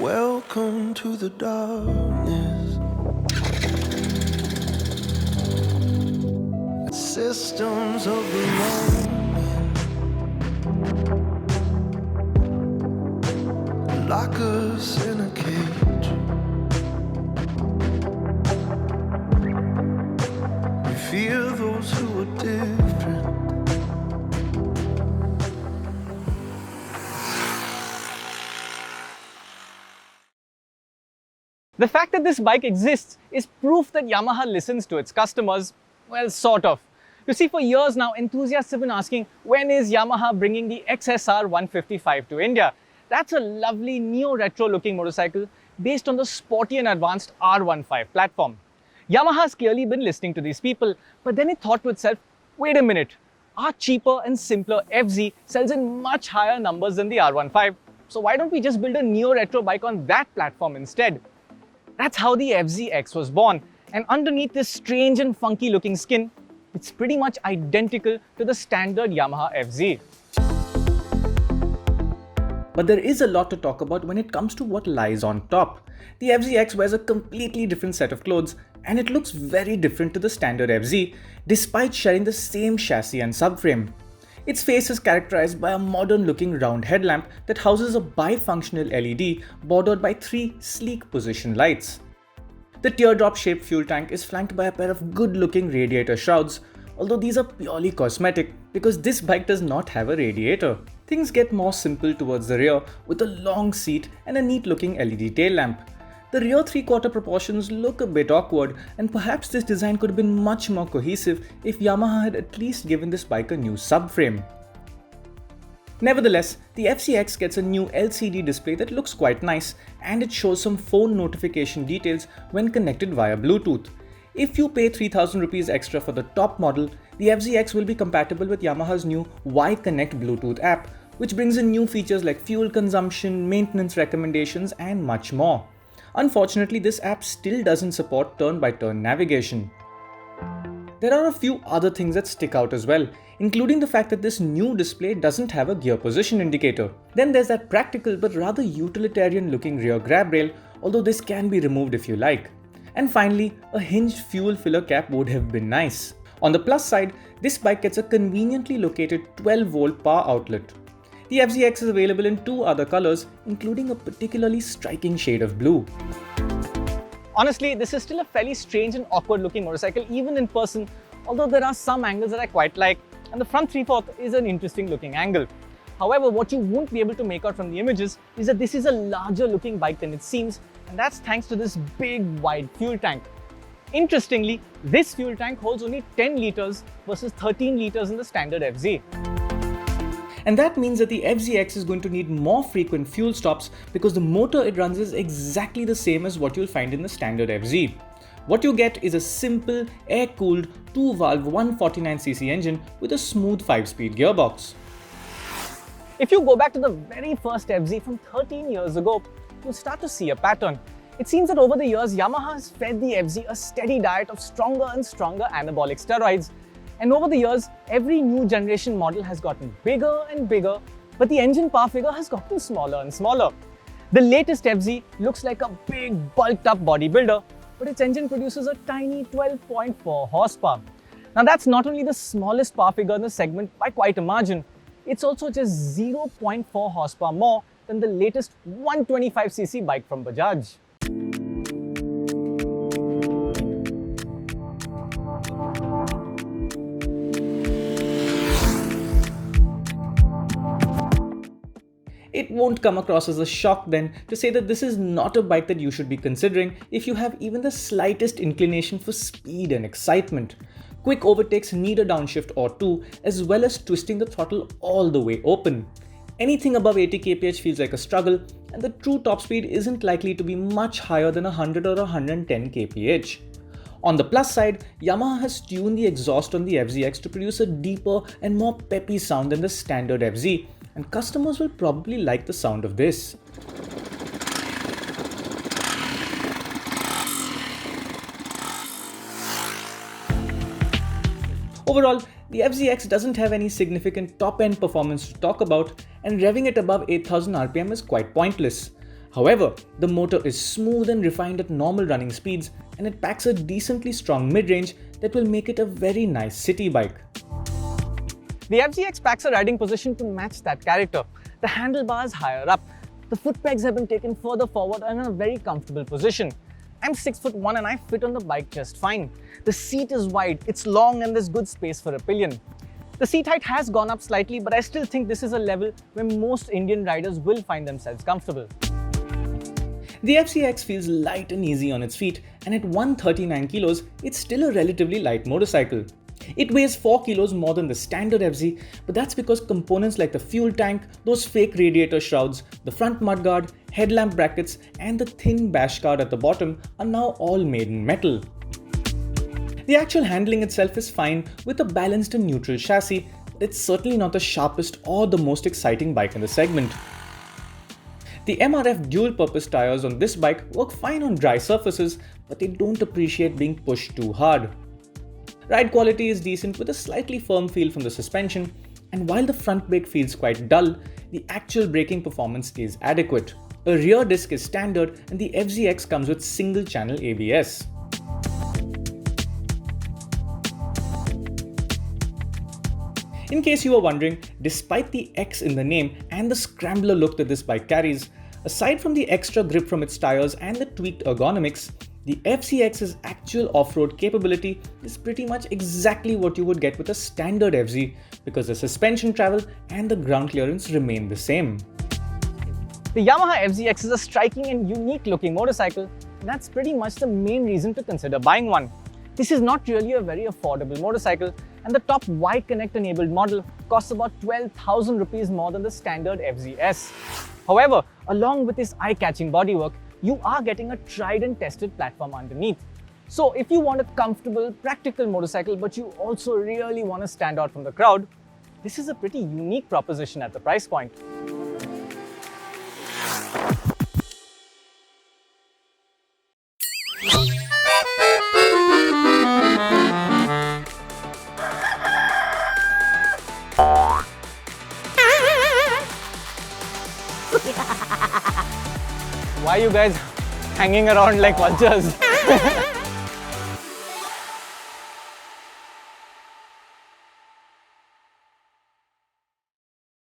Welcome to the darkness. Systems of the moment lock us in a cage. We fear those who are different. The fact that this bike exists is proof that Yamaha listens to its customers, well, sort of. You see, for years now, enthusiasts have been asking, when is Yamaha bringing the XSR 155 to India? That's a lovely neo-retro looking motorcycle based on the sporty and advanced R15 platform. Yamaha has clearly been listening to these people, but then it thought to itself, wait a minute, our cheaper and simpler FZ sells in much higher numbers than the R15, so why don't we just build a neo-retro bike on that platform instead? That's how the FZX was born, and underneath this strange and funky looking skin, it's pretty much identical to the standard Yamaha FZ. But there is a lot to talk about when it comes to what lies on top. The FZX wears a completely different set of clothes, and it looks very different to the standard FZ, despite sharing the same chassis and subframe. Its face is characterized by a modern-looking round headlamp that houses a bifunctional LED bordered by 3 sleek position lights. The teardrop-shaped fuel tank is flanked by a pair of good-looking radiator shrouds, although these are purely cosmetic because this bike does not have a radiator. Things get more simple towards the rear with a long seat and a neat-looking LED tail lamp. The rear 3/4 proportions look a bit awkward, and perhaps this design could have been much more cohesive if Yamaha had at least given this bike a new subframe. Nevertheless, the FZX gets a new LCD display that looks quite nice, and it shows some phone notification details when connected via Bluetooth. If you pay 3,000 rupees extra for the top model, the FZX will be compatible with Yamaha's new Y-Connect Bluetooth app, which brings in new features like fuel consumption, maintenance recommendations, and much more. Unfortunately, this app still doesn't support turn-by-turn navigation. There are a few other things that stick out as well, including the fact that this new display doesn't have a gear position indicator. Then there's that practical but rather utilitarian-looking rear grab rail, although this can be removed if you like. And finally, a hinged fuel filler cap would have been nice. On the plus side, this bike gets a conveniently located 12-volt power outlet. The FZX is available in 2 other colors, including a particularly striking shade of blue. Honestly, this is still a fairly strange and awkward looking motorcycle even in person, although there are some angles that I quite like, and the front 3/4 is an interesting looking angle. However, what you won't be able to make out from the images is that this is a larger looking bike than it seems, and that's thanks to this big wide fuel tank. Interestingly, this fuel tank holds only 10 litres versus 13 litres in the standard FZ. And that means that the FZX is going to need more frequent fuel stops because the motor it runs is exactly the same as what you'll find in the standard FZ. What you get is a simple, air-cooled, 2-valve 149cc engine with a smooth 5-speed gearbox. If you go back to the very first FZ from 13 years ago, you'll start to see a pattern. It seems that over the years, Yamaha has fed the FZ a steady diet of stronger and stronger anabolic steroids. And over the years, every new generation model has gotten bigger and bigger, but the engine power figure has gotten smaller and smaller. The latest FZ looks like a big bulked up bodybuilder, but its engine produces a tiny 12.4 horsepower. Now that's not only the smallest power figure in the segment by quite a margin, it's also just 0.4 horsepower more than the latest 125cc bike from Bajaj. It won't come across as a shock then to say that this is not a bike that you should be considering if you have even the slightest inclination for speed and excitement. Quick overtakes need a downshift or two, as well as twisting the throttle all the way open. Anything above 80 kph feels like a struggle, and the true top speed isn't likely to be much higher than 100 or 110 kph. On the plus side, Yamaha has tuned the exhaust on the FZX to produce a deeper and more peppy sound than the standard FZ, and customers will probably like the sound of this. Overall, the FZX doesn't have any significant top-end performance to talk about, and revving it above 8000 RPM is quite pointless. However, the motor is smooth and refined at normal running speeds, and it packs a decently strong mid-range that will make it a very nice city bike. The FZX packs a riding position to match that character. The handlebars higher up. The foot pegs have been taken further forward and in a very comfortable position. I'm 6'1" and I fit on the bike just fine. The seat is wide, it's long, and there's good space for a pillion. The seat height has gone up slightly, but I still think this is a level where most Indian riders will find themselves comfortable. The FZX feels light and easy on its feet, and at 139 kilos, it's still a relatively light motorcycle. It weighs 4 kilos more than the standard FZ, but that's because components like the fuel tank, those fake radiator shrouds, the front mudguard, headlamp brackets, and the thin bash guard at the bottom are now all made in metal. The actual handling itself is fine with a balanced and neutral chassis, but it's certainly not the sharpest or the most exciting bike in the segment. The MRF dual-purpose tires on this bike work fine on dry surfaces, but they don't appreciate being pushed too hard. Ride quality is decent with a slightly firm feel from the suspension, and while the front brake feels quite dull, the actual braking performance is adequate. A rear disc is standard, and the FZX comes with single-channel ABS. In case you were wondering, despite the X in the name and the scrambler look that this bike carries, aside from the extra grip from its tires and the tweaked ergonomics, the FZX's actual off-road capability is pretty much exactly what you would get with a standard FZ, because the suspension travel and the ground clearance remain the same. The Yamaha FZX is a striking and unique looking motorcycle, and that's pretty much the main reason to consider buying one. This is not really a very affordable motorcycle, and the top Y-Connect enabled model costs about 12,000 rupees more than the standard FZS. However, along with this eye-catching bodywork, you are getting a tried and tested platform underneath. So if you want a comfortable, practical motorcycle but you also really want to stand out from the crowd, this is a pretty unique proposition at the price point. Why are you guys hanging around like vultures?